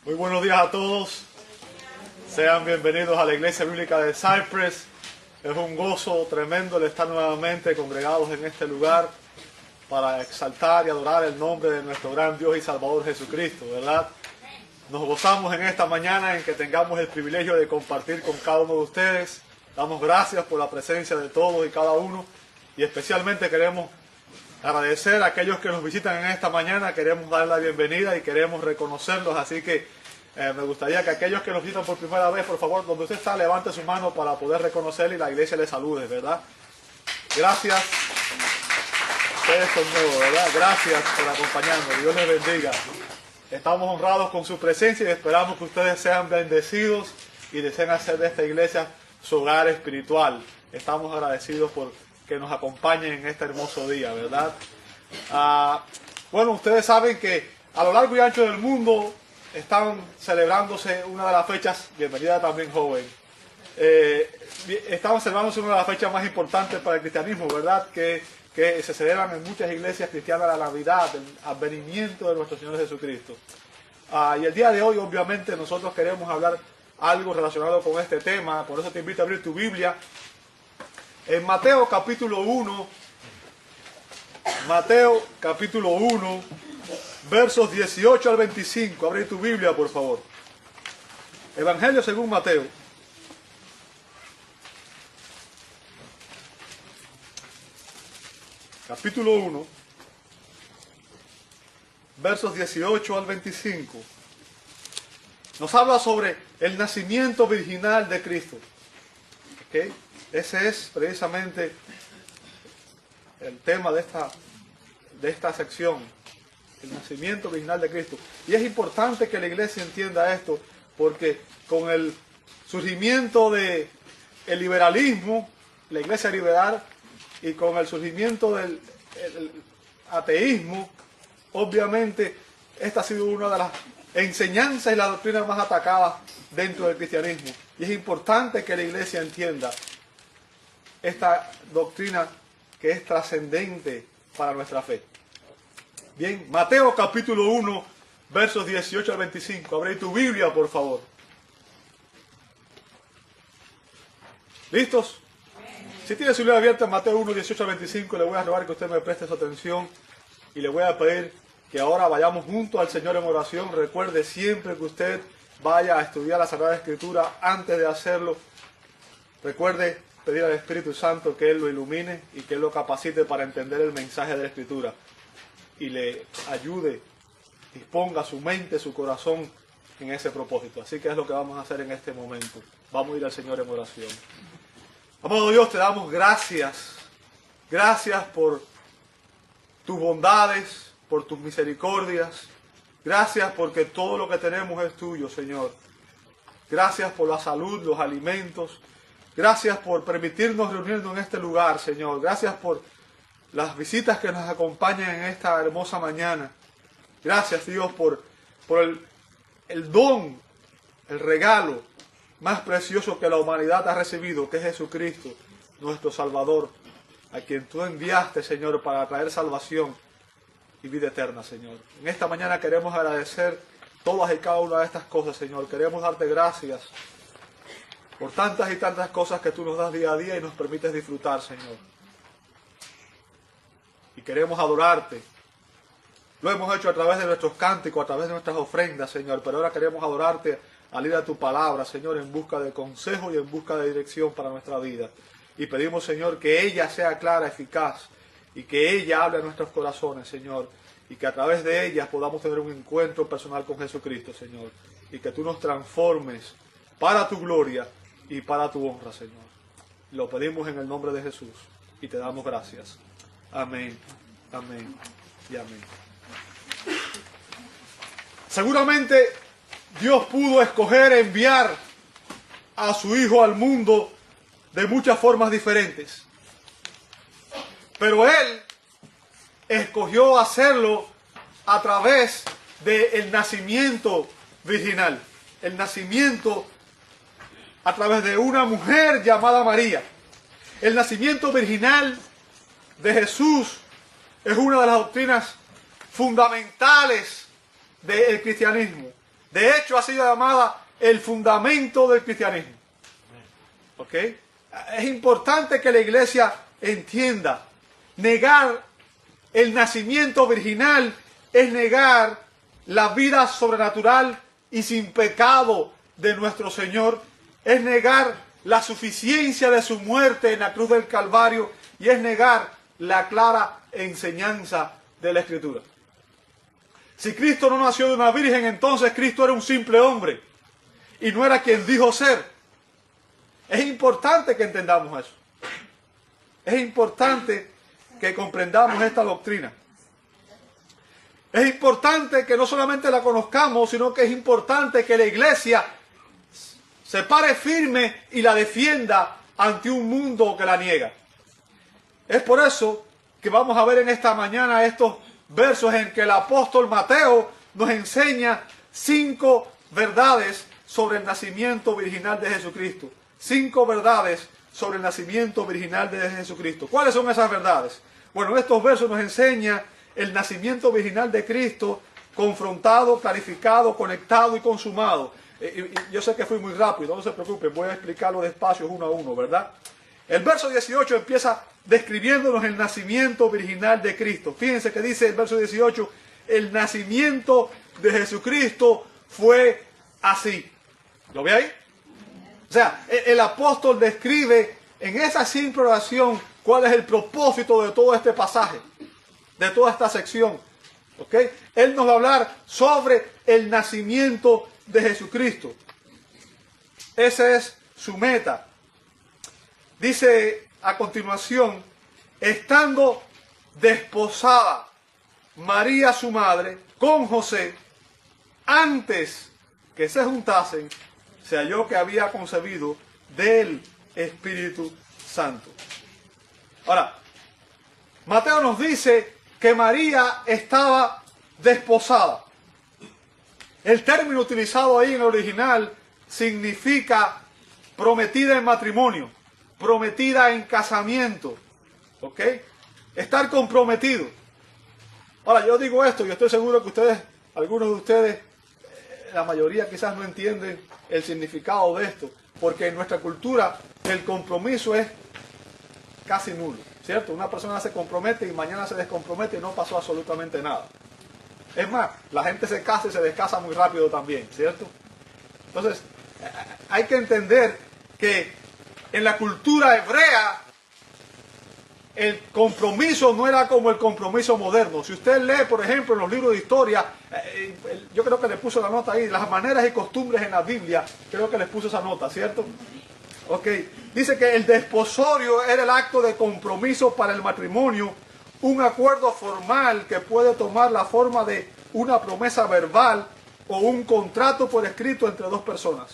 Muy buenos días a todos. Sean bienvenidos a la Iglesia Bíblica de Cypress. Es un gozo tremendo el estar nuevamente congregados en este lugar para exaltar y adorar el nombre de nuestro gran Dios y Salvador Jesucristo, ¿verdad? Nos gozamos en esta mañana en que tengamos el privilegio de compartir con cada uno de ustedes. Damos gracias por la presencia de todos y cada uno, y especialmente queremos agradecer a aquellos que nos visitan en esta mañana. Queremos dar la bienvenida y queremos reconocerlos, así que me gustaría que aquellos que nos visitan por primera vez, por favor, donde usted está, levante su mano para poder reconocerle y la iglesia le salude, ¿verdad? Gracias. Ustedes son nuevos, ¿verdad? Gracias por acompañarnos. Dios les bendiga. Estamos honrados con su presencia y esperamos que ustedes sean bendecidos y deseen hacer de esta iglesia su hogar espiritual. Estamos agradecidos por que nos acompañen en este hermoso día, ¿verdad? Bueno, ustedes saben que a lo largo y ancho del mundo están celebrándose una de las fechas, bienvenida también joven, estamos celebrándose una de las fechas más importantes para el cristianismo, ¿verdad? Que se celebran en muchas iglesias cristianas la Navidad, el advenimiento de nuestro Señor Jesucristo. Y el día de hoy, obviamente, nosotros queremos hablar algo relacionado con este tema, por eso te invito a abrir tu Biblia. En Mateo capítulo 1, versos 18 al 25. Abre tu Biblia, por favor. Evangelio según Mateo. Capítulo 1, versos 18 al 25. Nos habla sobre el nacimiento virginal de Cristo. ¿Okay? Ese es precisamente el tema de esta sección, el nacimiento virginal de Cristo. Y es importante que la iglesia entienda esto, porque con el surgimiento del liberalismo, la iglesia liberal, y con el surgimiento del ateísmo, obviamente esta ha sido una de las enseñanzas y las doctrinas más atacadas dentro del cristianismo. Y es importante que la iglesia entienda esta doctrina que es trascendente para nuestra fe. Bien, Mateo capítulo 1, versos 18 al 25. Abre tu Biblia, por favor. ¿Listos? Si tiene su Biblia abierta en Mateo 1, 18 al 25, le voy a rogar que usted me preste su atención y le voy a pedir que ahora vayamos juntos al Señor en oración. Recuerde siempre que usted vaya a estudiar la Sagrada Escritura, antes de hacerlo, recuerde pedir al Espíritu Santo que Él lo ilumine y que Él lo capacite para entender el mensaje de la Escritura y le ayude, disponga su mente, su corazón en ese propósito. Así que es lo que vamos a hacer en este momento. Vamos a ir al Señor en oración. Amado Dios, te damos gracias. Gracias por tus bondades, por tus misericordias. Gracias porque todo lo que tenemos es tuyo, Señor. Gracias por la salud, los alimentos. Gracias por permitirnos reunirnos en este lugar, Señor. Gracias por las visitas que nos acompañan en esta hermosa mañana. Gracias, Dios, por el don, el regalo más precioso que la humanidad ha recibido, que es Jesucristo, nuestro Salvador, a quien tú enviaste, Señor, para traer salvación y vida eterna, Señor. En esta mañana queremos agradecer todas y cada una de estas cosas, Señor. Queremos darte gracias por tantas y tantas cosas que tú nos das día a día y nos permites disfrutar, Señor. Y queremos adorarte. Lo hemos hecho a través de nuestros cánticos, a través de nuestras ofrendas, Señor. Pero ahora queremos adorarte al ir a tu palabra, Señor, en busca de consejo y en busca de dirección para nuestra vida. Y pedimos, Señor, que ella sea clara, eficaz, y que ella hable a nuestros corazones, Señor. Y que a través de ellas podamos tener un encuentro personal con Jesucristo, Señor. Y que tú nos transformes para tu gloria y para tu honra, Señor. Lo pedimos en el nombre de Jesús y te damos gracias. Amén, amén y amén. Seguramente Dios pudo escoger enviar a su Hijo al mundo de muchas formas diferentes. Pero Él escogió hacerlo a través del nacimiento virginal. El nacimiento a través de una mujer llamada María. El nacimiento virginal de Jesús es una de las doctrinas fundamentales del cristianismo. De hecho, ha sido llamada el fundamento del cristianismo. ¿Ok? Es importante que la iglesia entienda, negar el nacimiento virginal es negar la vida sobrenatural y sin pecado de nuestro Señor, es negar la suficiencia de su muerte en la cruz del Calvario y es negar la clara enseñanza de la Escritura. Si Cristo no nació de una virgen, entonces Cristo era un simple hombre y no era quien dijo ser. Es importante que entendamos eso. Es importante que comprendamos esta doctrina. Es importante que no solamente la conozcamos, sino que es importante que la iglesia se pare firme y la defienda ante un mundo que la niega. Es por eso que vamos a ver en esta mañana estos versos en que el apóstol Mateo nos enseña 5 verdades sobre el nacimiento virginal de Jesucristo. 5 verdades sobre el nacimiento virginal de Jesucristo. ¿Cuáles son esas verdades? Bueno, en estos versos nos enseña el nacimiento virginal de Cristo, confrontado, clarificado, conectado y consumado. Yo sé que fui muy rápido, no se preocupen, voy a explicarlo despacio uno a uno, ¿verdad? El verso 18 empieza describiéndonos el nacimiento virginal de Cristo. Fíjense que dice el verso 18, el nacimiento de Jesucristo fue así. ¿Lo ve ahí? O sea, el apóstol describe en esa simple oración cuál es el propósito de todo este pasaje, de toda esta sección. ¿Ok? Él nos va a hablar sobre el nacimiento de Jesucristo. Esa es su meta. Dice a continuación, estando desposada María su madre con José, antes que se juntasen, se halló que había concebido del Espíritu Santo. Ahora, Mateo nos dice que María estaba desposada. El término utilizado ahí en el original significa prometida en matrimonio, prometida en casamiento, ¿ok? Estar comprometido. Ahora, yo digo esto y estoy seguro que ustedes, algunos de ustedes, la mayoría quizás no entienden el significado de esto, porque en nuestra cultura el compromiso es casi nulo, ¿cierto? Una persona se compromete y mañana se descompromete y no pasó absolutamente nada. Es más, la gente se casa y se descasa muy rápido también, ¿cierto? Entonces, hay que entender que en la cultura hebrea el compromiso no era como el compromiso moderno. Si usted lee, por ejemplo, en los libros de historia, yo creo que le puso la nota ahí, las maneras y costumbres en la Biblia, creo que les puso esa nota, ¿cierto? Ok, dice que el desposorio era el acto de compromiso para el matrimonio, un acuerdo formal que puede tomar la forma de una promesa verbal o un contrato por escrito entre dos personas.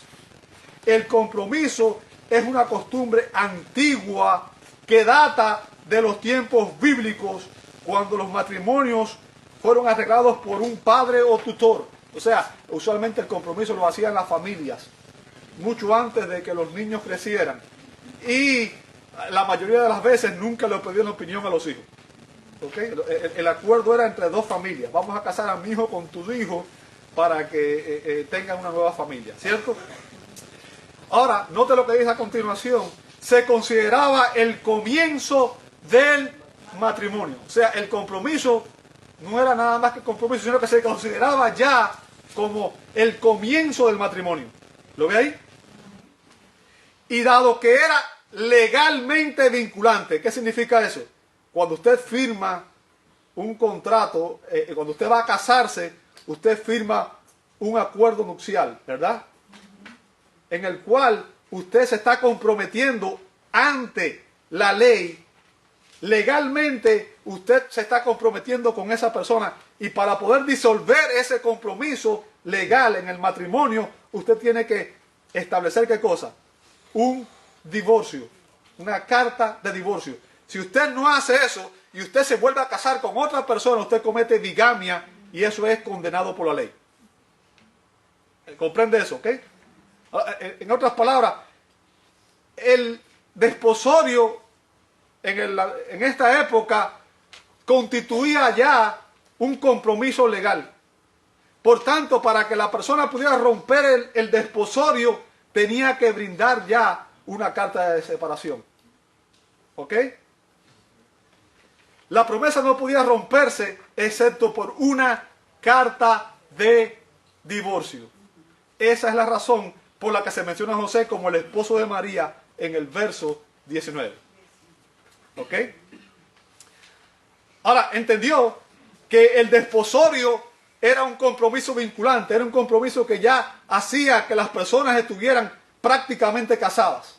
El compromiso es una costumbre antigua que data de los tiempos bíblicos, cuando los matrimonios fueron arreglados por un padre o tutor. O sea, usualmente el compromiso lo hacían las familias, mucho antes de que los niños crecieran. Y la mayoría de las veces nunca le pedían opinión a los hijos. ¿Okay? El acuerdo era entre dos familias. Vamos a casar a mi hijo con tu hijo para que tengan una nueva familia, ¿cierto? Ahora, note lo que dice a continuación. Se consideraba el comienzo del matrimonio. O sea, el compromiso no era nada más que compromiso, sino que se consideraba ya como el comienzo del matrimonio. ¿Lo ve ahí? Y dado que era legalmente vinculante, ¿qué significa eso? Cuando usted firma un contrato, cuando usted va a casarse, usted firma un acuerdo nupcial, ¿verdad? En el cual usted se está comprometiendo ante la ley. Legalmente usted se está comprometiendo con esa persona, y para poder disolver ese compromiso legal en el matrimonio, usted tiene que establecer ¿qué cosa? Un divorcio, una carta de divorcio. Si usted no hace eso y usted se vuelve a casar con otra persona, usted comete bigamia y eso es condenado por la ley. ¿Comprende eso? ¿Ok? En otras palabras, el desposorio en esta época constituía ya un compromiso legal. Por tanto, para que la persona pudiera romper el desposorio, tenía que brindar ya una carta de separación. ¿Ok? La promesa no podía romperse excepto por una carta de divorcio. Esa es la razón por la que se menciona a José como el esposo de María en el verso 19. ¿Ok? Ahora, entendió que el desposorio era un compromiso vinculante, era un compromiso que ya hacía que las personas estuvieran prácticamente casadas.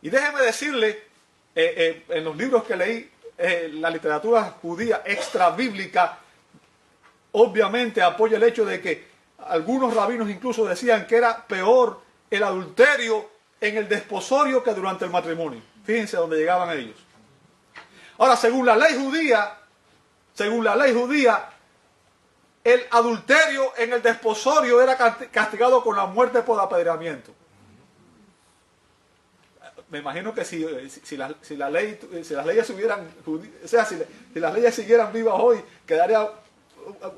Y déjeme decirle, en los libros que leí, la literatura judía extra bíblica obviamente apoya el hecho de que algunos rabinos incluso decían que era peor el adulterio en el desposorio que durante el matrimonio. Fíjense dónde llegaban ellos. Ahora, según la ley judía, el adulterio en el desposorio era castigado con la muerte por apedreamiento. Me imagino que si las leyes siguieran vivas hoy,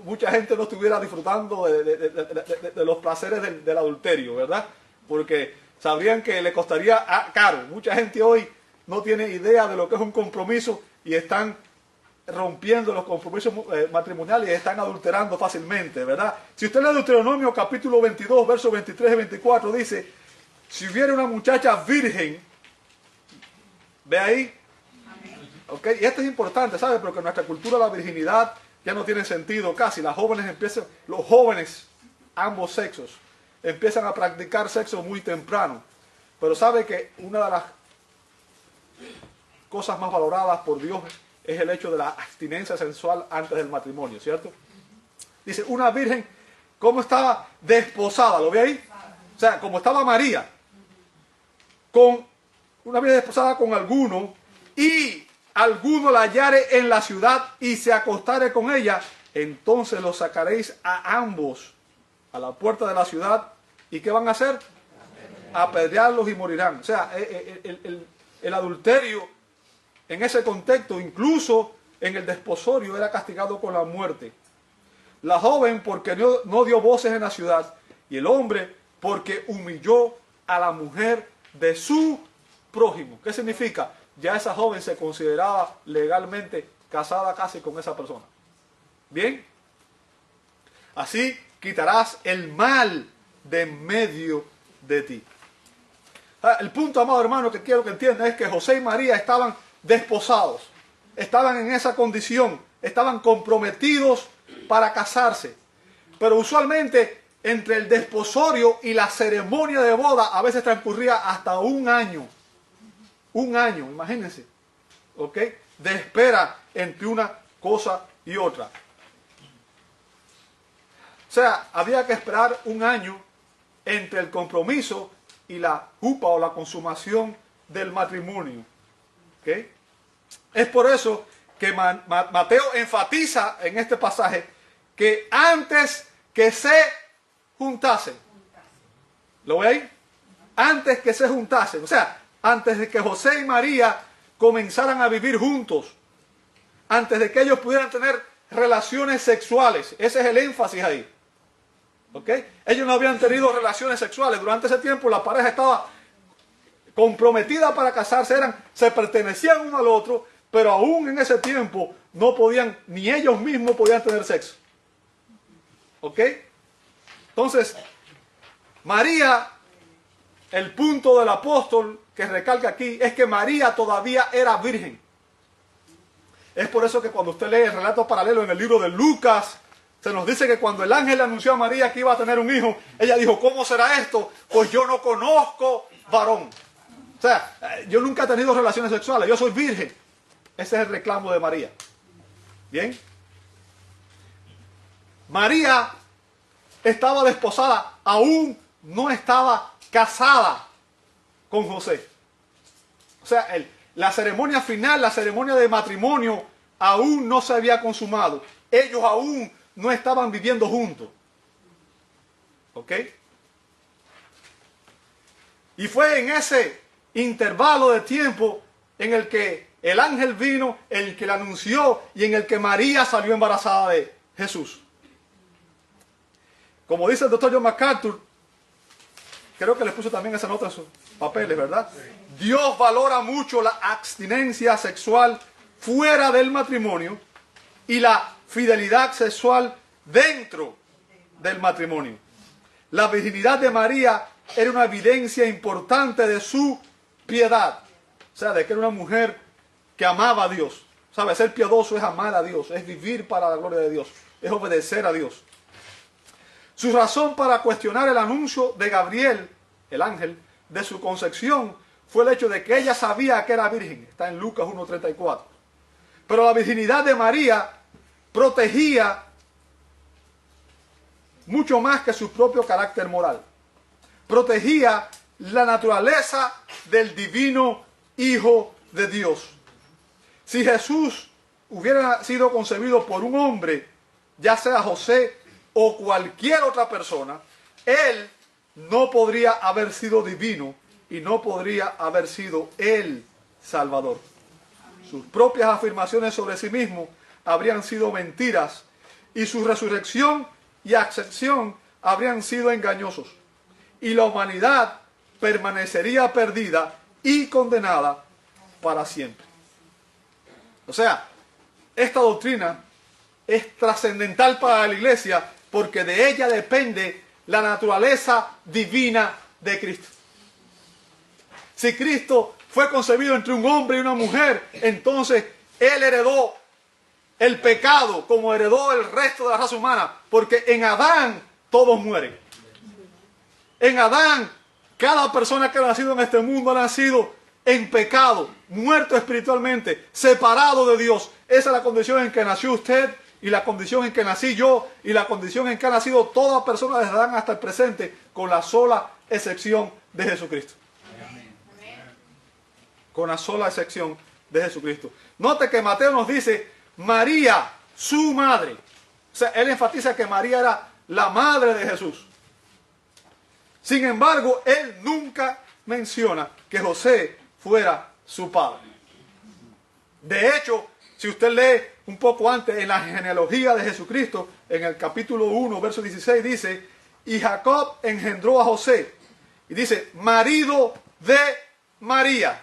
mucha gente no estuviera disfrutando de los placeres del adulterio, ¿verdad? Porque sabrían que le costaría caro. Mucha gente hoy no tiene idea de lo que es un compromiso y están rompiendo los compromisos matrimoniales y están adulterando fácilmente, ¿verdad? Si usted lee Deuteronomio capítulo 22, versos 23 y 24, dice, si hubiera una muchacha virgen, ¿ve ahí? ¿Okay? Y esto es importante, ¿sabe? Porque en nuestra cultura la virginidad ya no tiene sentido casi. Los jóvenes, ambos sexos, empiezan a practicar sexo muy temprano. Pero sabe que una de las cosas más valoradas por Dios es el hecho de la abstinencia sexual antes del matrimonio, ¿cierto? Dice, una virgen, ¿cómo estaba desposada? ¿Lo ve ahí? O sea, como estaba María, con una virgen desposada con alguno, y alguno la hallare en la ciudad y se acostare con ella, entonces los sacaréis a ambos a la puerta de la ciudad. ¿Y qué van a hacer? Apedrearlos y morirán. O sea, el adulterio en ese contexto, incluso en el desposorio, era castigado con la muerte. La joven porque no dio voces en la ciudad, y el hombre porque humilló a la mujer de su prójimo. ¿Qué significa? Ya esa joven se consideraba legalmente casada casi con esa persona. Bien, así quitarás el mal de en medio de ti. El punto, amado hermano, que quiero que entiendan es que José y María estaban desposados, estaban en esa condición, estaban comprometidos para casarse. Pero usualmente entre el desposorio y la ceremonia de boda a veces transcurría hasta un año. Un año, imagínense, ¿ok? De espera entre una cosa y otra. O sea, había que esperar un año entre el compromiso y la jupa o la consumación del matrimonio. ¿Ok? Es por eso que Mateo enfatiza en este pasaje que antes que se juntasen, ¿lo ve ahí? Antes que se juntasen, o sea, antes de que José y María comenzaran a vivir juntos, antes de que ellos pudieran tener relaciones sexuales. Ese es el énfasis ahí. ¿Ok? Ellos no habían tenido relaciones sexuales. Durante ese tiempo la pareja estaba comprometida para casarse, se pertenecían uno al otro, pero aún en ese tiempo no podían, ni ellos mismos podían tener sexo. ¿Ok? Entonces, María, el punto del apóstol que recalca aquí es que María todavía era virgen. Es por eso que cuando usted lee el relato paralelo en el libro de Lucas, se nos dice que cuando el ángel le anunció a María que iba a tener un hijo, ella dijo, ¿cómo será esto? Pues yo no conozco varón. O sea, yo nunca he tenido relaciones sexuales, yo soy virgen. Ese es el reclamo de María. ¿Bien? María estaba desposada, aún no estaba casada con José. O sea, la ceremonia final, la ceremonia de matrimonio, aún no se había consumado. Ellos aún no estaban viviendo juntos. ¿Ok? Y fue en ese intervalo de tiempo en el que el ángel vino, el que le anunció y en el que María salió embarazada de Jesús. Como dice el doctor John MacArthur, creo que les puso también esa nota en sus papeles, ¿verdad? Dios valora mucho la abstinencia sexual fuera del matrimonio y la fidelidad sexual dentro del matrimonio. La virginidad de María era una evidencia importante de su piedad. O sea, de que era una mujer que amaba a Dios. ¿Sabe? Ser piadoso es amar a Dios, es vivir para la gloria de Dios, es obedecer a Dios. Su razón para cuestionar el anuncio de Gabriel, el ángel, de su concepción, fue el hecho de que ella sabía que era virgen. Está en Lucas 1:34. Pero la virginidad de María protegía mucho más que su propio carácter moral. Protegía la naturaleza del divino Hijo de Dios. Si Jesús hubiera sido concebido por un hombre, ya sea José o cualquier otra persona, él no podría haber sido divino y no podría haber sido el Salvador. Sus propias afirmaciones sobre sí mismo habrían sido mentiras y su resurrección y ascensión habrían sido engañosos. Y la humanidad permanecería perdida y condenada para siempre. O sea, esta doctrina es trascendental para la iglesia porque de ella depende la naturaleza divina de Cristo. Si Cristo fue concebido entre un hombre y una mujer, entonces Él heredó el pecado como heredó el resto de la raza humana, porque en Adán todos mueren. En Adán, cada persona que ha nacido en este mundo ha nacido en pecado, muerto espiritualmente, separado de Dios. Esa es la condición en que nació usted y la condición en que nací yo y la condición en que ha nacido toda persona desde Adán hasta el presente, con la sola excepción de Jesucristo. Con la sola excepción de Jesucristo. Note que Mateo nos dice María, su madre. O sea, él enfatiza que María era la madre de Jesús. Sin embargo, él nunca menciona que José fuera su padre. De hecho, si usted lee un poco antes en la genealogía de Jesucristo, en el capítulo 1, verso 16, dice, y Jacob engendró a José. Y dice, marido de María,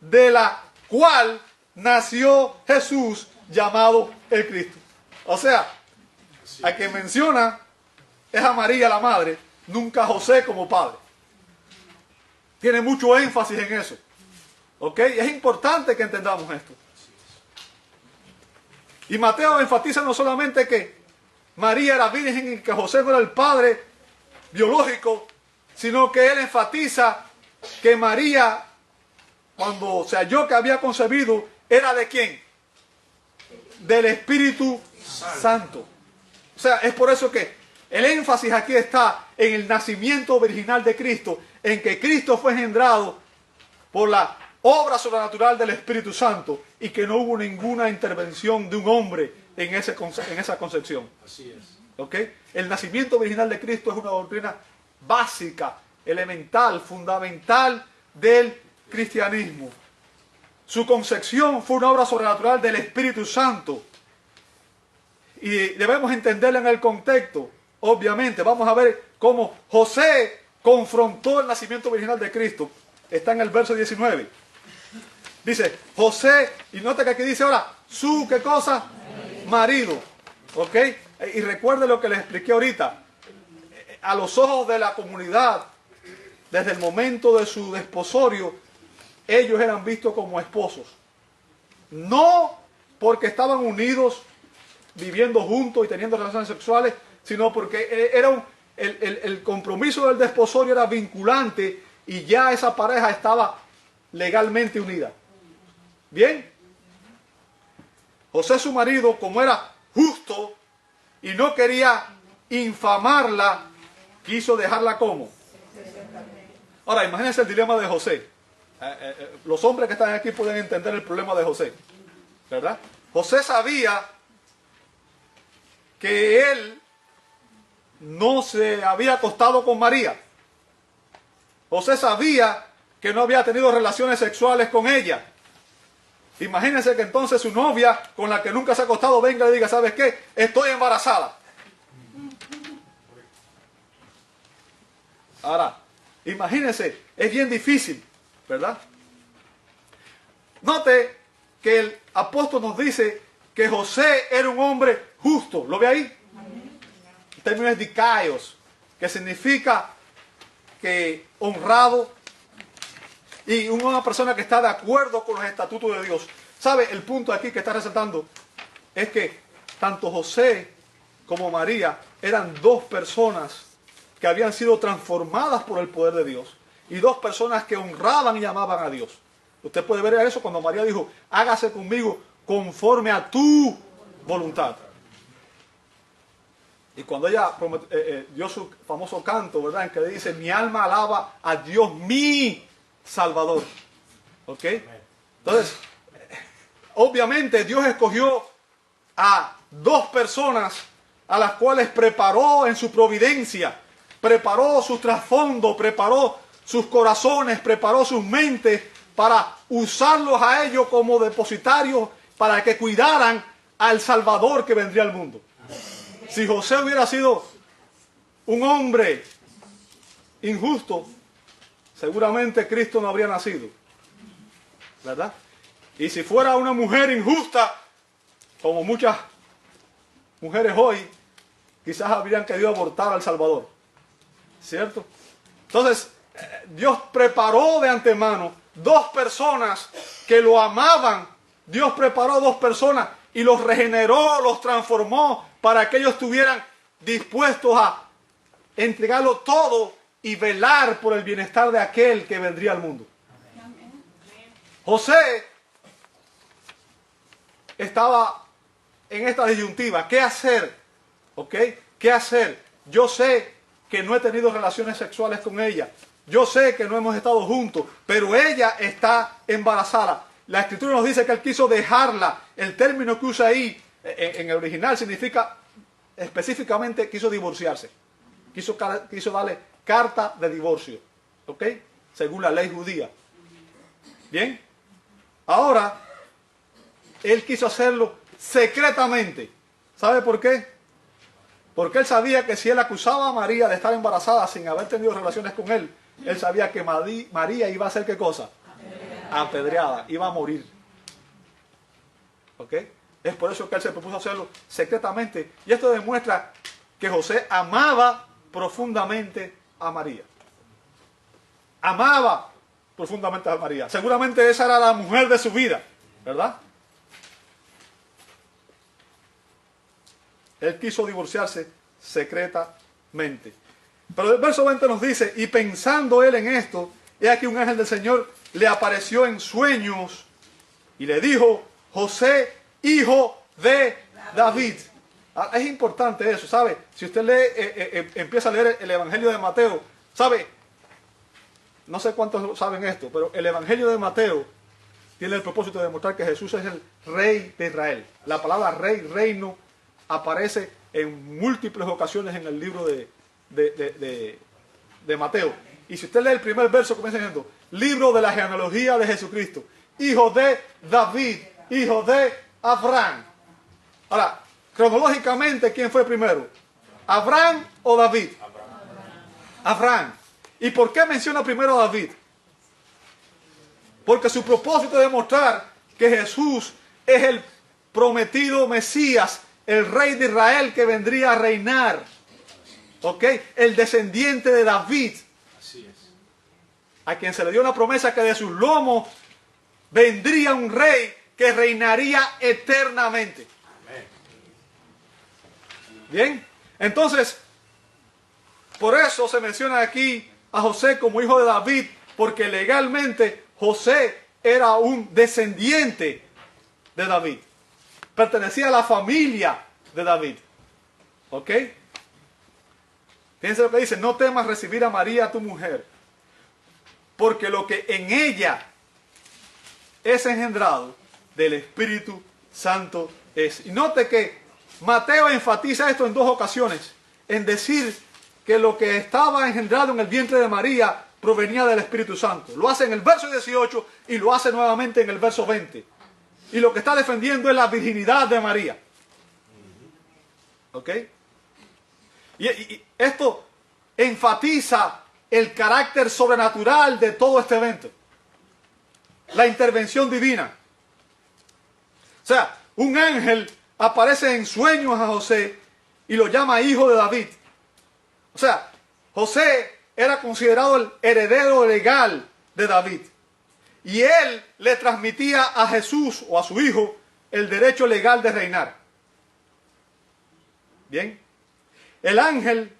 de la cual nació Jesús llamado el Cristo. O sea, a quien menciona es a María la madre, nunca a José como padre. Tiene mucho énfasis en eso. ¿Ok? Es importante que entendamos esto. Y Mateo enfatiza no solamente que María era virgen y que José no era el padre biológico, sino que él enfatiza que María, cuando se halló que había concebido, ¿era de quién? Del Espíritu Santo. O sea, es por eso que el énfasis aquí está en el nacimiento virginal de Cristo, en que Cristo fue engendrado por la obra sobrenatural del Espíritu Santo y que no hubo ninguna intervención de un hombre en esa concepción. Así es. ¿Ok? El nacimiento virginal de Cristo es una doctrina básica, elemental, fundamental del cristianismo. Su concepción fue una obra sobrenatural del Espíritu Santo. Y debemos entenderla en el contexto. Obviamente, vamos a ver cómo José confrontó el nacimiento virginal de Cristo. Está en el verso 19. Dice, José, y nota que aquí dice ahora, su, ¿qué cosa? Marido. ¿Ok? Y recuerde lo que les expliqué ahorita. A los ojos de la comunidad, desde el momento de su desposorio, ellos eran vistos como esposos. No porque estaban unidos, viviendo juntos y teniendo relaciones sexuales, sino porque era el compromiso del desposorio era vinculante y ya esa pareja estaba legalmente unida. Bien. José, su marido, como era justo y no quería infamarla, quiso dejarla como. Ahora, imagínense el dilema de José. Los hombres que están aquí pueden entender el problema de José, ¿verdad? José sabía que él no se había acostado con María. José sabía que no había tenido relaciones sexuales con ella. Imagínense que entonces su novia, con la que nunca se ha acostado, venga y le diga, ¿sabes qué? Estoy embarazada. Ahora, imagínense, es bien difícil, ¿verdad? Note que el apóstol nos dice que José era un hombre justo. ¿Lo ve ahí? El término es dikaios, que significa que honrado y una persona que está de acuerdo con los estatutos de Dios. ¿Sabe? El punto aquí que está resaltando es que tanto José como María eran dos personas que habían sido transformadas por el poder de Dios y dos personas que honraban y amaban a Dios. Usted puede ver eso cuando María dijo, hágase conmigo conforme a tu voluntad. Y cuando ella dio su famoso canto, ¿verdad? En que dice, mi alma alaba a Dios mi Salvador. ¿Ok? Entonces, obviamente Dios escogió a dos personas a las cuales preparó en su providencia, preparó su trasfondo, preparó sus corazones, preparó sus mentes para usarlos a ellos como depositarios para que cuidaran al Salvador que vendría al mundo. Si José hubiera sido un hombre injusto, seguramente Cristo no habría nacido, ¿verdad? Y si fuera una mujer injusta, como muchas mujeres hoy, quizás habrían querido abortar al Salvador, ¿cierto? Entonces, Dios preparó de antemano dos personas que lo amaban. Dios preparó dos personas y los regeneró, los transformó para que ellos estuvieran dispuestos a entregarlo todo y velar por el bienestar de aquel que vendría al mundo. José estaba en esta disyuntiva. ¿Qué hacer? ¿Ok? ¿Qué hacer? Yo sé que no he tenido relaciones sexuales con ella. Yo sé que no hemos estado juntos, pero ella está embarazada. La Escritura nos dice que él quiso dejarla. El término que usa ahí, en el original, significa específicamente quiso divorciarse. Quiso darle carta de divorcio. ¿Ok? Según la ley judía. ¿Bien? Ahora, él quiso hacerlo secretamente. ¿Sabe por qué? Porque él sabía que si él acusaba a María de estar embarazada sin haber tenido relaciones con él, él sabía que María iba a hacer ¿qué cosa? Apedreada, iba a morir. ¿Ok? Es por eso que él se propuso hacerlo secretamente. Y esto demuestra que José amaba profundamente a María. Amaba profundamente a María. Seguramente esa era la mujer de su vida, ¿verdad? Él quiso divorciarse secretamente. Pero el verso 20 nos dice, y pensando él en esto, he aquí un ángel del Señor le apareció en sueños y le dijo, José, hijo de David. Es importante eso, ¿sabe? Si usted lee, empieza a leer el Evangelio de Mateo, ¿sabe? No sé cuántos saben esto, pero el Evangelio de Mateo tiene el propósito de demostrar que Jesús es el Rey de Israel. La palabra rey, reino, aparece en múltiples ocasiones en el libro de Mateo. Y si usted lee el primer verso, comienza diciendo, libro de la genealogía de Jesucristo, hijo de David, hijo de Abraham. Ahora, cronológicamente, ¿quién fue primero? ¿Abraham o David? Abraham. ¿Y por qué menciona primero a David? Porque su propósito es demostrar que Jesús es el prometido Mesías, el rey de Israel que vendría a reinar. ¿Ok? El descendiente de David. Así es. A quien se le dio una promesa que de sus lomos vendría un rey que reinaría eternamente. Amén. Bien. Entonces, por eso se menciona aquí a José como hijo de David, porque legalmente José era un descendiente de David. Pertenecía a la familia de David. ¿Ok? Fíjense lo que dice, no temas recibir a María tu mujer, porque lo que en ella es engendrado del Espíritu Santo es. Y note que Mateo enfatiza esto en dos ocasiones, en decir que lo que estaba engendrado en el vientre de María provenía del Espíritu Santo. Lo hace en el verso 18 y lo hace nuevamente en el verso 20. Y lo que está defendiendo es la virginidad de María. ¿Ok? Y esto enfatiza el carácter sobrenatural de todo este evento. La intervención divina. O sea, un ángel aparece en sueños a José y lo llama hijo de David. O sea, José era considerado el heredero legal de David. Y él le transmitía a Jesús o a su hijo el derecho legal de reinar. Bien. El ángel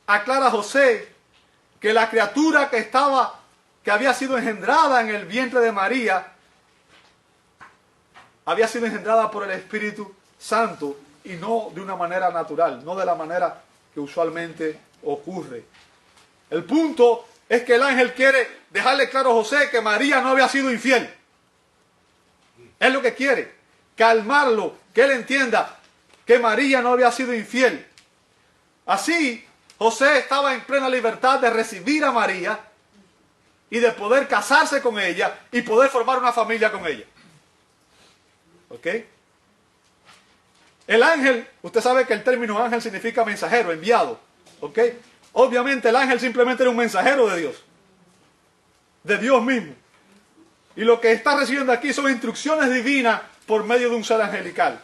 aclara a José que la criatura que había sido engendrada en el vientre de María había sido engendrada por el Espíritu Santo y no de una manera natural, no de la manera que usualmente ocurre. El punto es que el ángel quiere dejarle claro a José que María no había sido infiel. Es lo que quiere, calmarlo, que él entienda que María no había sido infiel. Así, José estaba en plena libertad de recibir a María y de poder casarse con ella y poder formar una familia con ella. ¿Ok? El ángel, usted sabe que el término ángel significa mensajero, enviado. ¿Ok? Obviamente el ángel simplemente era un mensajero de Dios mismo. Y lo que está recibiendo aquí son instrucciones divinas por medio de un ser angelical.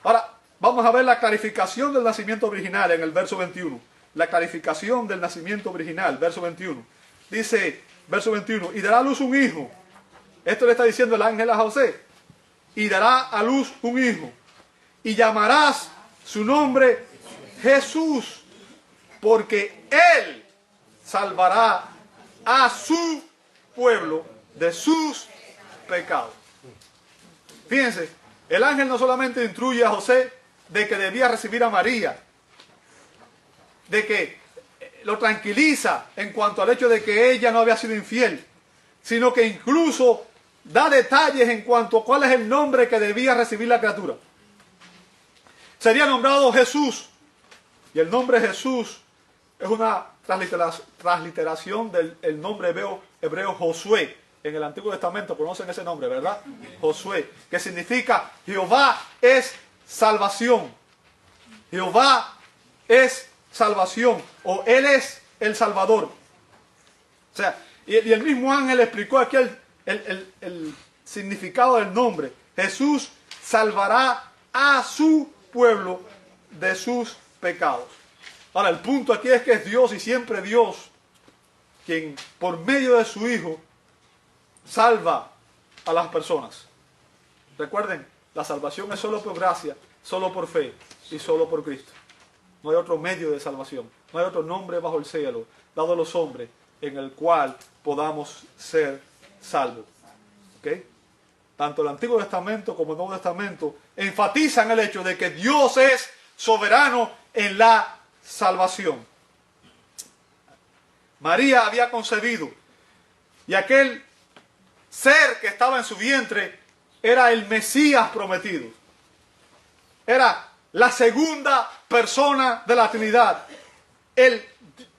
Ahora, vamos a ver la clarificación del nacimiento original en el verso 21. La clarificación del nacimiento original, verso 21. Dice, verso 21, y dará a luz un hijo. Esto le está diciendo el ángel a José. Y dará a luz un hijo. Y llamarás su nombre Jesús, porque él salvará a su pueblo de sus pecados. Fíjense, el ángel no solamente instruye a José de que debía recibir a María, de que lo tranquiliza en cuanto al hecho de que ella no había sido infiel, sino que incluso da detalles en cuanto a cuál es el nombre que debía recibir la criatura. Sería nombrado Jesús, y el nombre Jesús es una transliteración del nombre hebreo Josué. En el Antiguo Testamento conocen ese nombre, ¿verdad? Josué, que significa Jehová es salvación. Jehová es salvación, o Él es el Salvador. O sea, y el mismo ángel explicó aquí el significado del nombre. Jesús salvará a su pueblo de sus pecados. Ahora, el punto aquí es que es Dios y siempre Dios quien, por medio de su Hijo, salva a las personas. Recuerden, la salvación es solo por gracia, solo por fe y solo por Cristo. No hay otro medio de salvación, no hay otro nombre bajo el cielo dado a los hombres en el cual podamos ser salvos. ¿Ok? Tanto el Antiguo Testamento como el Nuevo Testamento enfatizan el hecho de que Dios es soberano en la salvación. María había concebido y aquel ser que estaba en su vientre era el Mesías prometido. Era la segunda persona de la Trinidad, el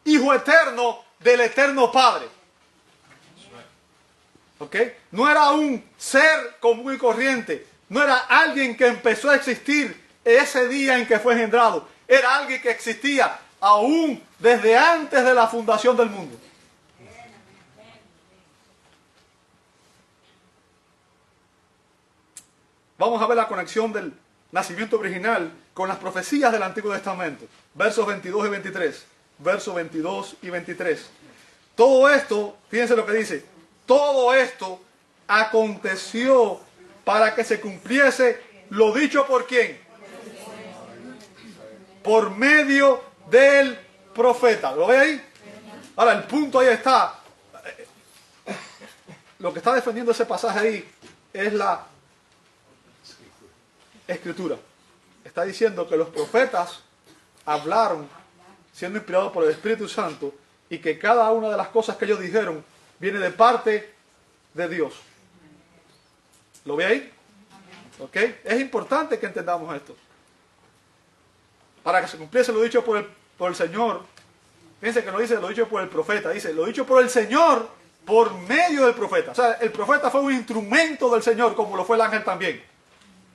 Hijo eterno del eterno Padre. ¿Ok? No era un ser común y corriente, no era alguien que empezó a existir ese día en que fue engendrado, era alguien que existía aún desde antes de la fundación del mundo. Vamos a ver la conexión del nacimiento original con las profecías del Antiguo Testamento. Versos 22 y 23. Versos 22 y 23. Todo esto, fíjense lo que dice. Todo esto aconteció para que se cumpliese lo dicho por ¿quién? Por medio del profeta. ¿Lo ve ahí? Ahora, el punto ahí está. Lo que está defendiendo ese pasaje ahí es la Escritura. Está diciendo que los profetas hablaron siendo inspirados por el Espíritu Santo y que cada una de las cosas que ellos dijeron viene de parte de Dios. ¿Lo ve ahí? ¿Ok? Es importante que entendamos esto. Para que se cumpliese lo dicho por el Señor. Fíjense que no dice lo dicho por el profeta, dice lo dicho por el Señor por medio del profeta. O sea, el profeta fue un instrumento del Señor como lo fue el ángel también.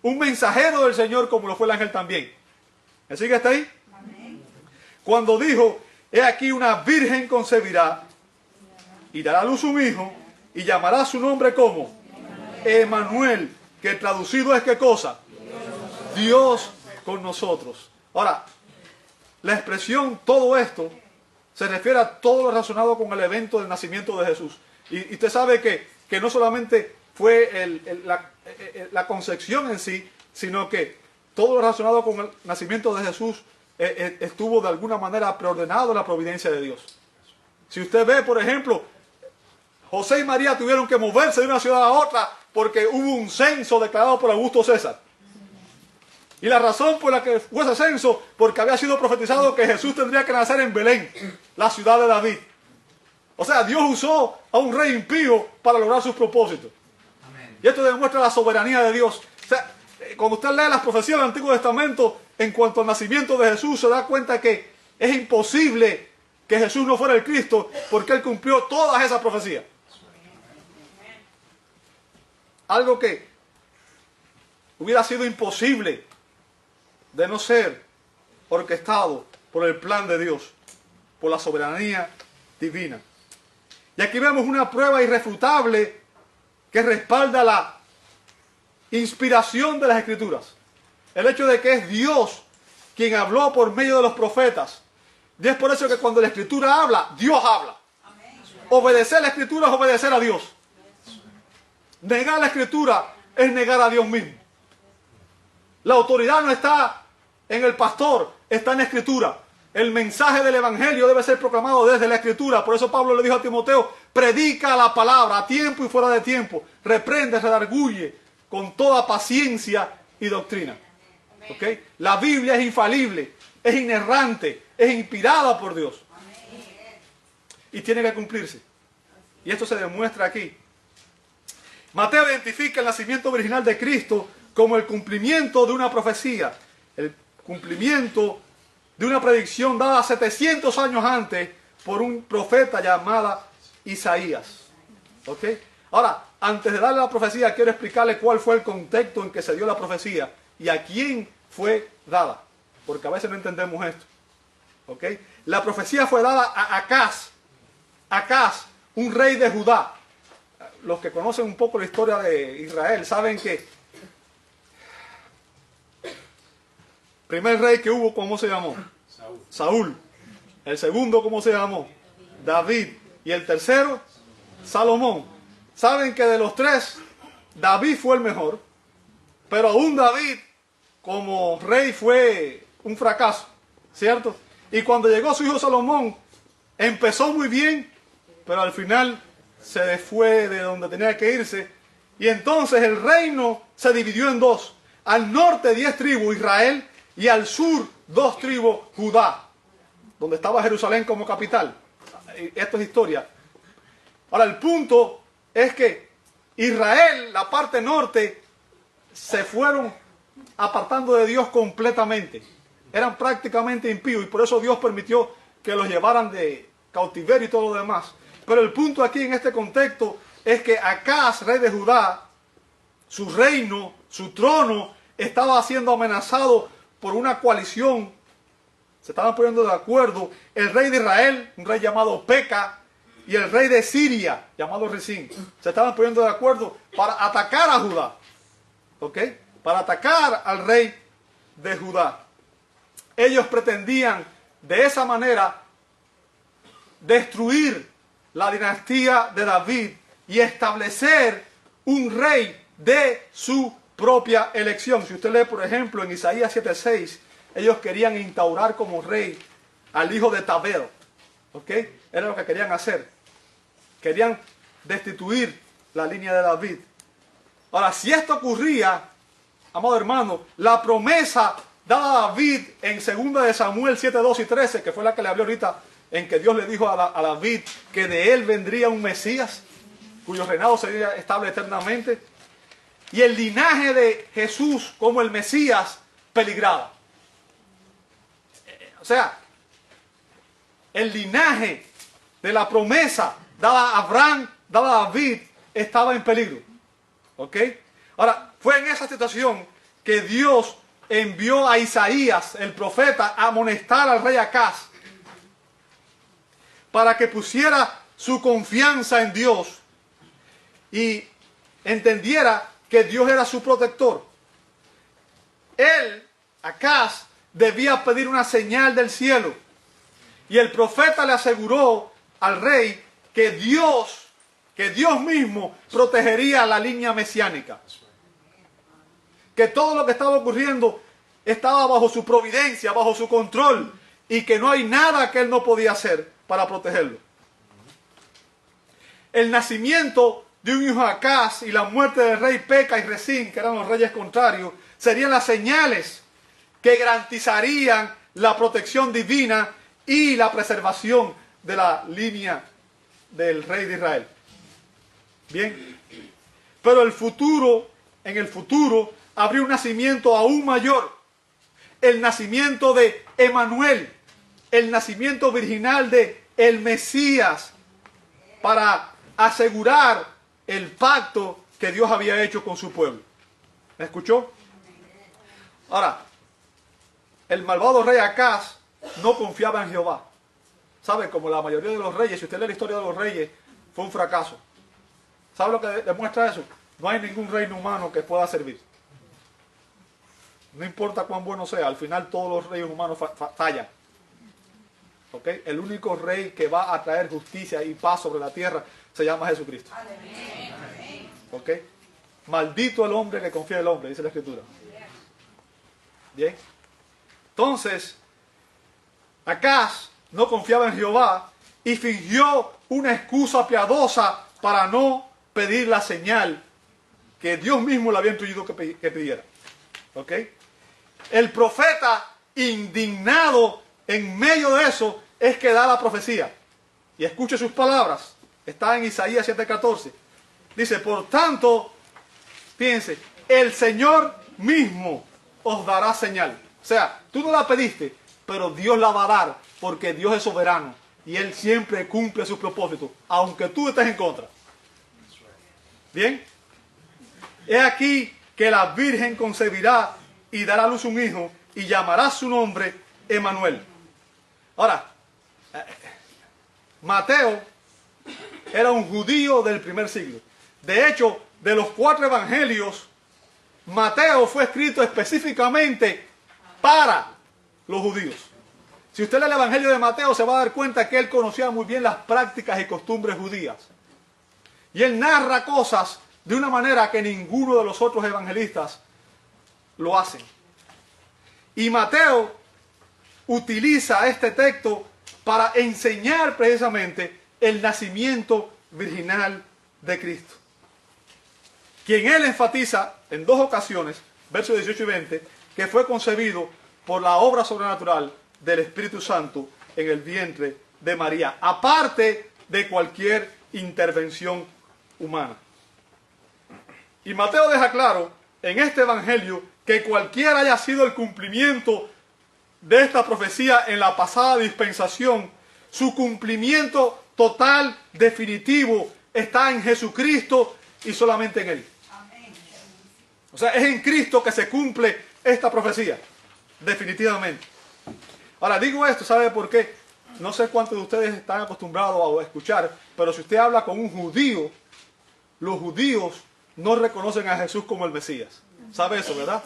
Un mensajero del Señor como lo fue el ángel también. ¿Me sigue hasta ahí? Amén. cuando dijo, he aquí una virgen concebirá y dará a luz un hijo y llamará su nombre como Emanuel, que traducido es ¿qué cosa? Dios con nosotros. Ahora, la expresión todo esto se refiere a todo lo relacionado con el evento del nacimiento de Jesús. Y usted sabe que no solamente fue la concepción en sí, sino que todo lo relacionado con el nacimiento de Jesús estuvo de alguna manera preordenado en la providencia de Dios. Si usted ve, por ejemplo, José y María tuvieron que moverse de una ciudad a otra porque hubo un censo declarado por Augusto César. Y la razón por la que fue ese censo, porque había sido profetizado que Jesús tendría que nacer en Belén, la ciudad de David. O sea, Dios usó a un rey impío para lograr sus propósitos. Amén. Y esto demuestra la soberanía de Dios. O sea, cuando usted lee las profecías del Antiguo Testamento en cuanto al nacimiento de Jesús, se da cuenta que es imposible que Jesús no fuera el Cristo, porque Él cumplió todas esas profecías. Algo que hubiera sido imposible de no ser orquestado por el plan de Dios, por la soberanía divina. Y aquí vemos una prueba irrefutable que respalda la inspiración de las Escrituras. El hecho de que es Dios quien habló por medio de los profetas. Y es por eso que cuando la Escritura habla, Dios habla. Obedecer la Escritura es obedecer a Dios. Negar la Escritura es negar a Dios mismo. La autoridad no está en el pastor, está en la Escritura. El mensaje del Evangelio debe ser proclamado desde la Escritura. Por eso Pablo le dijo a Timoteo, predica la palabra a tiempo y fuera de tiempo. Reprende, redarguye con toda paciencia y doctrina. ¿Okay? La Biblia es infalible, es inerrante, es inspirada por Dios. Y tiene que cumplirse. Y esto se demuestra aquí. Mateo identifica el nacimiento original de Cristo como el cumplimiento de una profecía. El cumplimiento de una predicción dada 700 años antes por un profeta llamado Isaías. ¿Ok? Ahora, antes de darle la profecía, quiero explicarle cuál fue el contexto en que se dio la profecía y a quién fue dada. Porque a veces no entendemos esto. ¿Ok? La profecía fue dada a Acaz. Acaz, un rey de Judá. Los que conocen un poco la historia de Israel saben que primer rey que hubo, ¿cómo se llamó? Saúl. El segundo, ¿cómo se llamó? David. Y el tercero, Salomón. Saben que de los tres, David fue el mejor, pero aún David como rey fue un fracaso, ¿cierto? Y cuando llegó su hijo Salomón, empezó muy bien, pero al final se fue de donde tenía que irse. Y entonces el reino se dividió en dos. Al norte 10 tribus, Israel, y al sur 2 tribus, Judá, donde estaba Jerusalén como capital. Esto es historia. Ahora el punto es que Israel, la parte norte, se fueron apartando de Dios completamente. Eran prácticamente impíos y por eso Dios permitió que los llevaran de cautiverio y todo lo demás. Pero el punto aquí en este contexto es que Acaz, rey de Judá, su reino, su trono, estaba siendo amenazado por una coalición. Se estaban poniendo de acuerdo el rey de Israel, un rey llamado Peca, y el rey de Siria, llamado Rezín. Se estaban poniendo de acuerdo para atacar a Judá. ¿Ok? Para atacar al rey de Judá. Ellos pretendían de esa manera destruir la dinastía de David y establecer un rey de su propia elección. Si usted lee, por ejemplo, en Isaías 7:6, ellos querían instaurar como rey al hijo de Tabel. ¿Ok? Era lo que querían hacer. Querían destituir la línea de David. Ahora, si esto ocurría, amado hermano, la promesa dada a David en 2 de Samuel 7:2 y 13, que fue la que le hablé ahorita, en que Dios le dijo a David que de él vendría un Mesías, cuyo reinado sería estable eternamente, y el linaje de Jesús como el Mesías peligraba. O sea, el linaje de la promesa dada a Abraham, dada a David, estaba en peligro. ¿Ok? Ahora, fue en esa situación que Dios envió a Isaías, el profeta, a amonestar al rey Acaz para que pusiera su confianza en Dios y entendiera que Dios era su protector. Él, Acaz, debía pedir una señal del cielo. Y el profeta le aseguró al rey que Dios mismo protegería la línea mesiánica. Que todo lo que estaba ocurriendo estaba bajo su providencia, bajo su control, y que no hay nada que él no podía hacer para protegerlo. El nacimiento de un hijo Acaz y la muerte del rey Peca y Resín, que eran los reyes contrarios, serían las señales que garantizarían la protección divina y la preservación de la línea del rey de Israel. Bien, pero en el futuro, habría un nacimiento aún mayor, el nacimiento de Emanuel, el nacimiento virginal de el Mesías, para asegurar el pacto que Dios había hecho con su pueblo. ¿Me escuchó? Ahora, el malvado rey Acaz no confiaba en Jehová. ¿Sabe? Como la mayoría de los reyes, si usted lee la historia de los reyes, fue un fracaso. ¿Sabe lo que demuestra eso? No hay ningún reino humano que pueda servir. No importa cuán bueno sea, al final todos los reyes humanos fallan. ¿Ok? El único rey que va a traer justicia y paz sobre la tierra se llama Jesucristo. ¿Ok? Maldito el hombre que confía en el hombre, dice la Escritura. Bien. Entonces, Acaz no confiaba en Jehová y fingió una excusa piadosa para no pedir la señal que Dios mismo le había instruido que pidiera. ¿Ok? El profeta, indignado en medio de eso, es que da la profecía. Y escuche sus palabras. Está en Isaías 7:14. Dice, por tanto, fíjense, el Señor mismo os dará señal. O sea, tú no la pediste, pero Dios la va a dar, porque Dios es soberano y Él siempre cumple sus propósitos, aunque tú estés en contra. Bien. He aquí que la Virgen concebirá y dará a luz un hijo y llamará su nombre Emanuel. Ahora, Mateo era un judío del primer siglo. De hecho, de los 4 evangelios, Mateo fue escrito específicamente para los judíos. Si usted lee el evangelio de Mateo, se va a dar cuenta que él conocía muy bien las prácticas y costumbres judías. Y él narra cosas de una manera que ninguno de los otros evangelistas lo hacen. Y Mateo utiliza este texto para enseñar precisamente el nacimiento virginal de Cristo, quien él enfatiza en 2 ocasiones, versos 18 y 20, que fue concebido por la obra sobrenatural del Espíritu Santo en el vientre de María, aparte de cualquier intervención humana. Y Mateo deja claro en este evangelio que cualquiera haya sido el cumplimiento de esta profecía en la pasada dispensación, su cumplimiento total, definitivo, está en Jesucristo y solamente en Él. O sea, es en Cristo que se cumple esta profecía, definitivamente. Ahora, digo esto, ¿sabe por qué? No sé cuántos de ustedes están acostumbrados a escuchar, pero si usted habla con un judío, los judíos no reconocen a Jesús como el Mesías. ¿Sabe eso, verdad?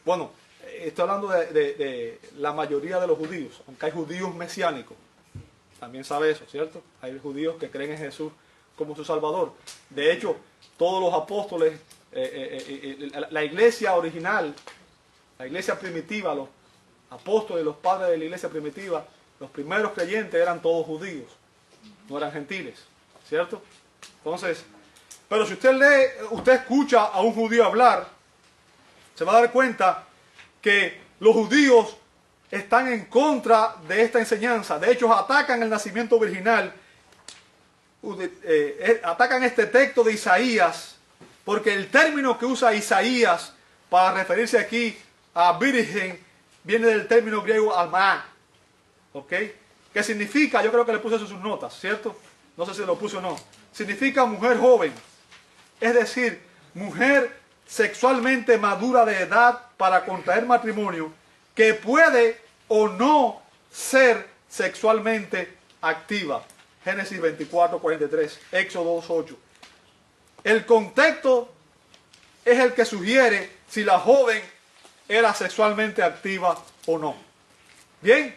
Bueno, estoy hablando de la mayoría de los judíos, aunque hay judíos mesiánicos. También sabe eso, ¿cierto? Hay judíos que creen en Jesús como su Salvador. De hecho, todos los apóstoles, la iglesia original, la iglesia primitiva, los apóstoles, los padres de la iglesia primitiva, los primeros creyentes eran todos judíos, no eran gentiles, ¿cierto? Entonces, pero si usted lee, usted escucha a un judío hablar, se va a dar cuenta que los judíos están en contra de esta enseñanza. De hecho, atacan el nacimiento virginal, atacan este texto de Isaías, porque el término que usa Isaías para referirse aquí a virgen viene del término griego alma, ¿ok? ¿Qué significa? Yo creo que le puse eso en sus notas, ¿cierto? No sé si lo puse o no. Significa mujer joven, es decir, mujer sexualmente madura de edad para contraer matrimonio, que puede o no ser sexualmente activa. Génesis 24:43, Éxodo 2:8. El contexto es el que sugiere si la joven era sexualmente activa o no. Bien,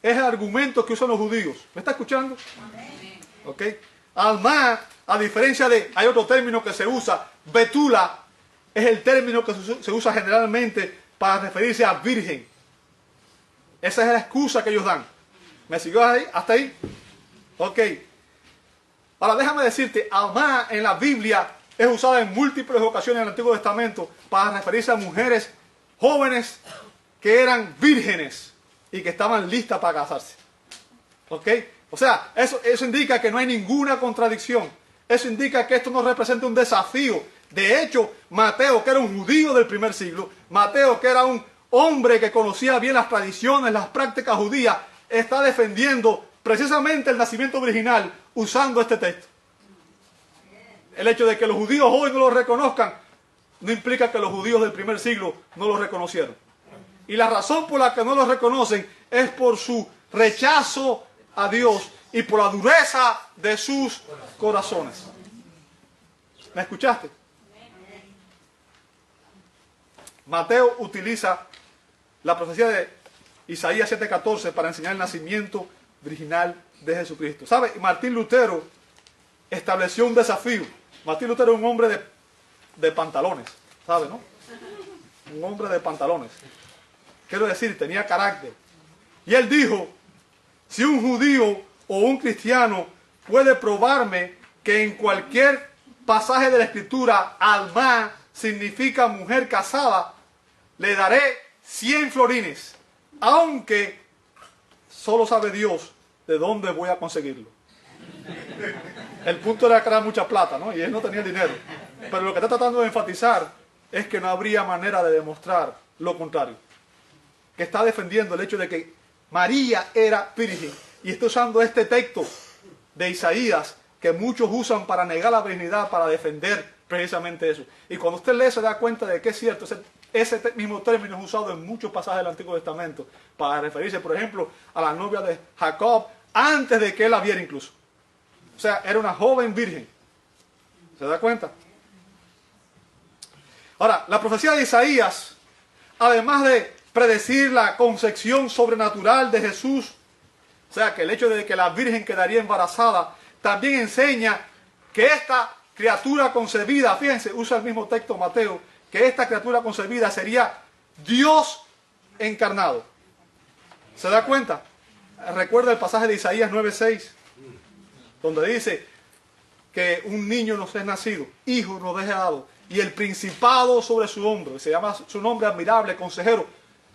es el argumento que usan los judíos. ¿Me está escuchando? Amén. ¿Ok? Alma, a diferencia de, hay otro término que se usa, betula, es el término que se usa generalmente para referirse a virgen. Esa es la excusa que ellos dan. ¿Me siguió ahí? ¿Hasta ahí? Ok. Ahora déjame decirte, alma en la Biblia es usada en múltiples ocasiones en el Antiguo Testamento para referirse a mujeres jóvenes que eran vírgenes y que estaban listas para casarse. ¿Ok? O sea, eso indica que no hay ninguna contradicción. Eso indica que esto no representa un desafío. De hecho, Mateo, que era un judío del primer siglo, Mateo, que era un hombre que conocía bien las tradiciones, las prácticas judías, está defendiendo precisamente el nacimiento virginal usando este texto. El hecho de que los judíos hoy no lo reconozcan no implica que los judíos del primer siglo no lo reconocieron. Y la razón por la que no lo reconocen es por su rechazo a Dios y por la dureza de sus corazones. ¿Me escuchaste? Mateo utiliza la profecía de Isaías 7:14 para enseñar el nacimiento virginal de Jesucristo. ¿Sabe? Martín Lutero estableció un desafío. Martín Lutero es un hombre de pantalones, ¿sabe, no? Un hombre de pantalones. Quiero decir, tenía carácter. Y él dijo, si un judío o un cristiano puede probarme que en cualquier pasaje de la Escritura, alma significa mujer casada, le daré 100 florines, aunque solo sabe Dios de dónde voy a conseguirlo. El punto era que era mucha plata, ¿no? Y él no tenía dinero. Pero lo que está tratando de enfatizar es que no habría manera de demostrar lo contrario. Que está defendiendo el hecho de que María era virgen. Y está usando este texto de Isaías que muchos usan para negar la virginidad, para defender precisamente eso. Y cuando usted lee se da cuenta de que es cierto. Ese mismo término es usado en muchos pasajes del Antiguo Testamento para referirse, por ejemplo, a la novia de Jacob antes de que él la viera incluso. O sea, era una joven virgen. ¿Se da cuenta? Ahora, la profecía de Isaías, además de predecir la concepción sobrenatural de Jesús, o sea, que el hecho de que la virgen quedaría embarazada, también enseña que esta criatura concebida, fíjense, usa el mismo texto Mateo, que esta criatura concebida sería Dios encarnado. ¿Se da cuenta? Recuerda el pasaje de Isaías 9:6, donde dice que un niño nos es nacido, hijo nos es dado, y el principado sobre su hombro, se llama su nombre admirable, consejero,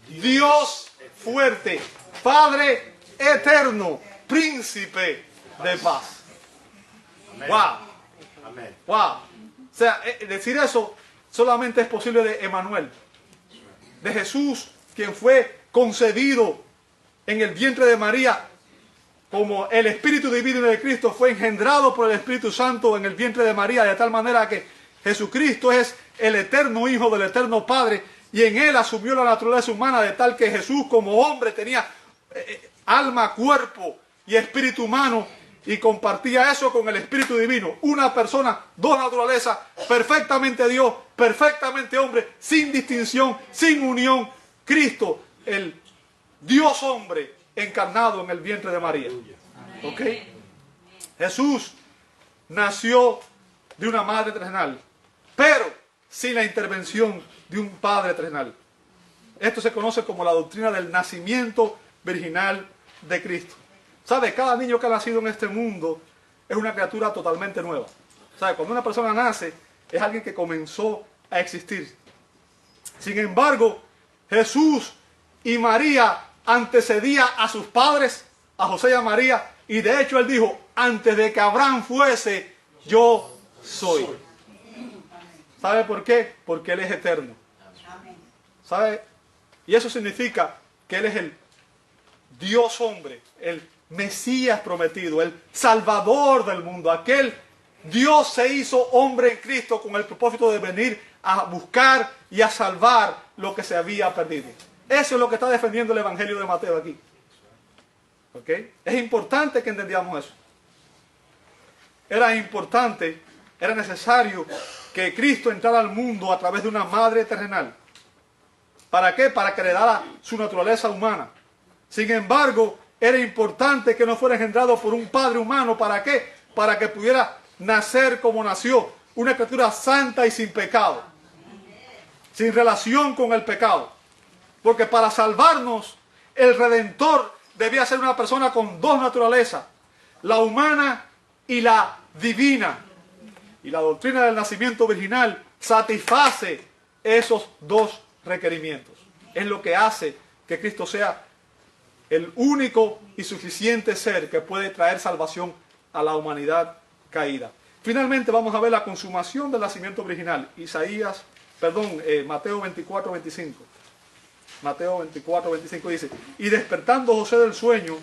Dios fuerte, Padre eterno, príncipe de paz. ¡Wow! ¡Wow! O sea, decir eso solamente es posible de Emmanuel, de Jesús, quien fue concebido en el vientre de María, como el Espíritu Divino de Cristo fue engendrado por el Espíritu Santo en el vientre de María, de tal manera que Jesucristo es el eterno Hijo del eterno Padre, y en Él asumió la naturaleza humana, de tal que Jesús como hombre tenía alma, cuerpo y espíritu humano, y compartía eso con el Espíritu Divino. Una persona, dos naturalezas, perfectamente Dios, perfectamente hombre, sin distinción, sin unión. Cristo, el Dios hombre, encarnado en el vientre de María. ¿Ok? Jesús nació de una madre terrenal, pero sin la intervención de un padre terrenal. Esto se conoce como la doctrina del nacimiento virginal de Cristo. ¿Sabe? Cada niño que ha nacido en este mundo es una criatura totalmente nueva. ¿Sabe? Cuando una persona nace, es alguien que comenzó a existir. Sin embargo, Jesús y María antecedía a sus padres, a José y a María, y de hecho él dijo, antes de que Abraham fuese, yo soy. ¿Sabe por qué? Porque Él es eterno. ¿Sabe? Y eso significa que Él es el Dios hombre, el Mesías prometido, el Salvador del mundo. Aquel Dios se hizo hombre en Cristo con el propósito de venir a buscar y a salvar lo que se había perdido. Eso es lo que está defendiendo el Evangelio de Mateo aquí. ¿Ok? Es importante que entendamos eso. Era importante, era necesario que Cristo entrara al mundo a través de una madre terrenal. ¿Para qué? Para que heredara su naturaleza humana. Sin embargo, era importante que no fuera engendrado por un padre humano. ¿Para qué? Para que pudiera nacer como nació. Una criatura santa y sin pecado. Sin relación con el pecado. Porque para salvarnos, el Redentor debía ser una persona con dos naturalezas. La humana y la divina. Y la doctrina del nacimiento virginal satisface esos dos requerimientos. Es lo que hace que Cristo sea el único y suficiente ser que puede traer salvación a la humanidad caída. Finalmente vamos a ver la consumación del nacimiento virginal. Mateo 24, 25. Mateo 24, 25 dice: y despertando José del sueño,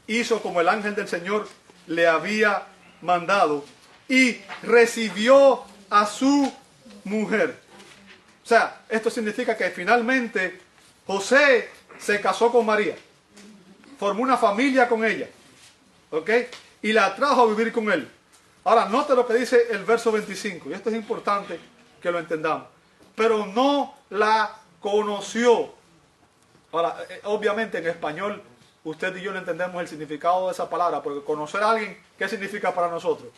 hizo como el ángel del Señor le había mandado y recibió a su mujer. O sea, esto significa que finalmente José se casó con María, formó una familia con ella, ¿ok? Y la trajo a vivir con él. Ahora, note lo que dice el verso 25, y esto es importante que lo entendamos. Pero no la conoció. Ahora, obviamente en español, usted y yo no entendemos el significado de esa palabra, porque conocer a alguien, ¿qué significa para nosotros?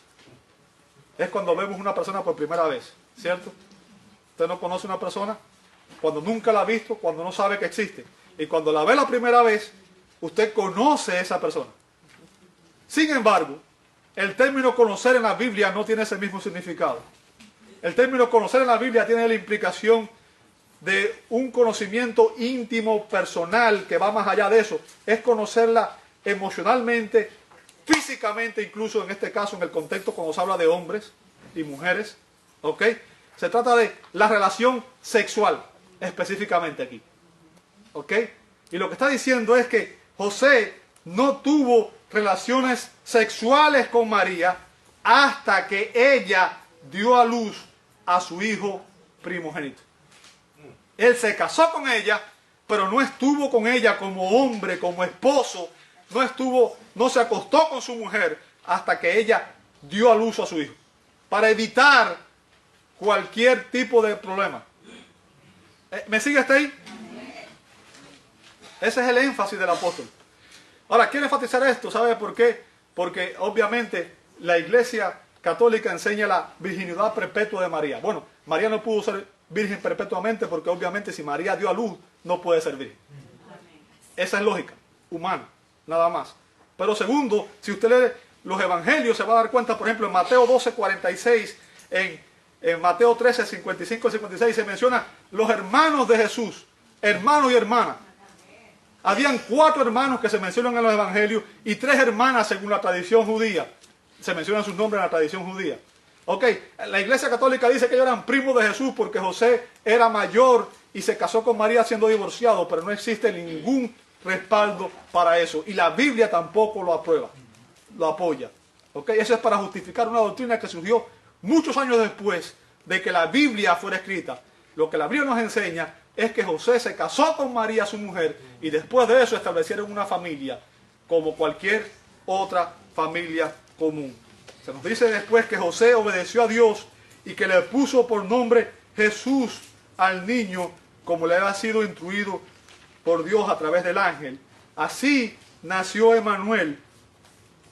Es cuando vemos una persona por primera vez, ¿cierto? Usted no conoce a una persona cuando nunca la ha visto, cuando no sabe que existe. Y cuando la ve la primera vez, usted conoce a esa persona. Sin embargo, el término conocer en la Biblia no tiene ese mismo significado. El término conocer en la Biblia tiene la implicación de un conocimiento íntimo, personal, que va más allá de eso. Es conocerla emocionalmente, físicamente, incluso en este caso, en el contexto cuando se habla de hombres y mujeres. ¿Ok? Se trata de la relación sexual, específicamente aquí. ¿Ok? Y lo que está diciendo es que José no tuvo relaciones sexuales con María hasta que ella dio a luz a su hijo primogénito. Él se casó con ella, pero no estuvo con ella como hombre, como esposo. No se acostó con su mujer hasta que ella dio a luz a su hijo. Para evitar cualquier tipo de problema. ¿Me sigue hasta ahí? Ese es el énfasis del apóstol. Ahora, quiero enfatizar esto, ¿sabe por qué? Porque obviamente la Iglesia Católica enseña la virginidad perpetua de María. Bueno, María no pudo ser virgen perpetuamente porque obviamente si María dio a luz, no puede ser virgen. Esa es lógica humana, nada más. Pero segundo, si usted lee los evangelios, se va a dar cuenta, por ejemplo, en Mateo 12, 46, en Mateo 13, 55 y 56, se menciona los hermanos de Jesús, hermanos y hermanas. Habían 4 hermanos que se mencionan en los evangelios y 3 hermanas según la tradición judía. Se mencionan sus nombres en la tradición judía. Ok, la Iglesia Católica dice que ellos eran primos de Jesús porque José era mayor y se casó con María siendo divorciado, pero no existe ningún respaldo para eso. Y la Biblia tampoco lo aprueba, lo apoya. Ok, eso es para justificar una doctrina que surgió muchos años después de que la Biblia fuera escrita. Lo que la Biblia nos enseña es que José se casó con María, su mujer, y después de eso establecieron una familia, como cualquier otra familia común. Se nos dice después que José obedeció a Dios y que le puso por nombre Jesús al niño, como le había sido instruido por Dios a través del ángel. Así nació Emmanuel,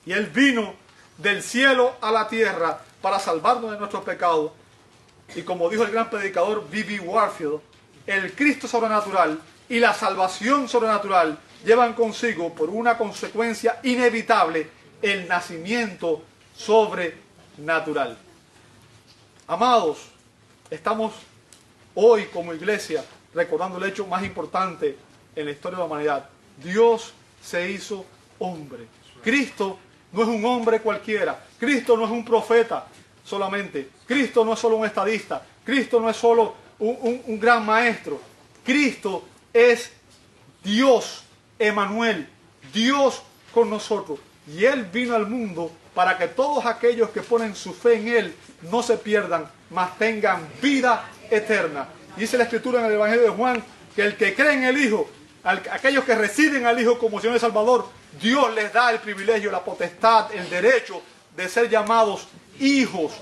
y él vino del cielo a la tierra para salvarnos de nuestros pecados. Y como dijo el gran predicador B.B. Warfield, el Cristo sobrenatural y la salvación sobrenatural llevan consigo, por una consecuencia inevitable, el nacimiento sobrenatural. Amados, estamos hoy como iglesia recordando el hecho más importante en la historia de la humanidad. Dios se hizo hombre. Cristo no es un hombre cualquiera. Cristo no es un profeta solamente. Cristo no es solo un estadista. Cristo no es solo un gran maestro. Cristo es Dios, Emmanuel, Dios con nosotros. Y Él vino al mundo para que todos aquellos que ponen su fe en Él no se pierdan, mas tengan vida eterna. Dice la Escritura en el Evangelio de Juan que el que cree en el Hijo, aquellos que reciben al Hijo como Señor y Salvador, Dios les da el privilegio, la potestad, el derecho de ser llamados hijos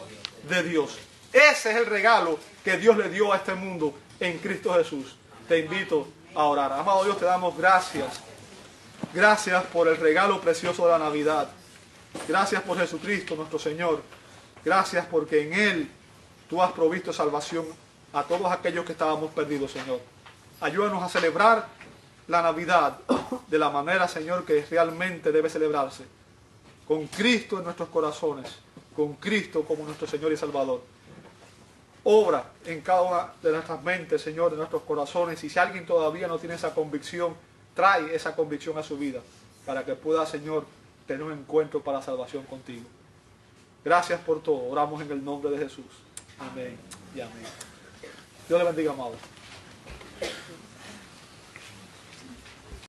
de Dios. Ese es el regalo que Dios le dio a este mundo en Cristo Jesús. Te invito a orar. Amado Dios, te damos gracias. Gracias por el regalo precioso de la Navidad. Gracias por Jesucristo, nuestro Señor. Gracias porque en Él tú has provisto salvación a todos aquellos que estábamos perdidos, Señor. Ayúdanos a celebrar la Navidad de la manera, Señor, que realmente debe celebrarse. Con Cristo en nuestros corazones. Con Cristo como nuestro Señor y Salvador. Obra en cada una de nuestras mentes, Señor, de nuestros corazones. Y si alguien todavía no tiene esa convicción, trae esa convicción a su vida para que pueda, Señor, tener un encuentro para la salvación contigo. Gracias por todo. Oramos en el nombre de Jesús. Amén y amén. Dios le bendiga, amado.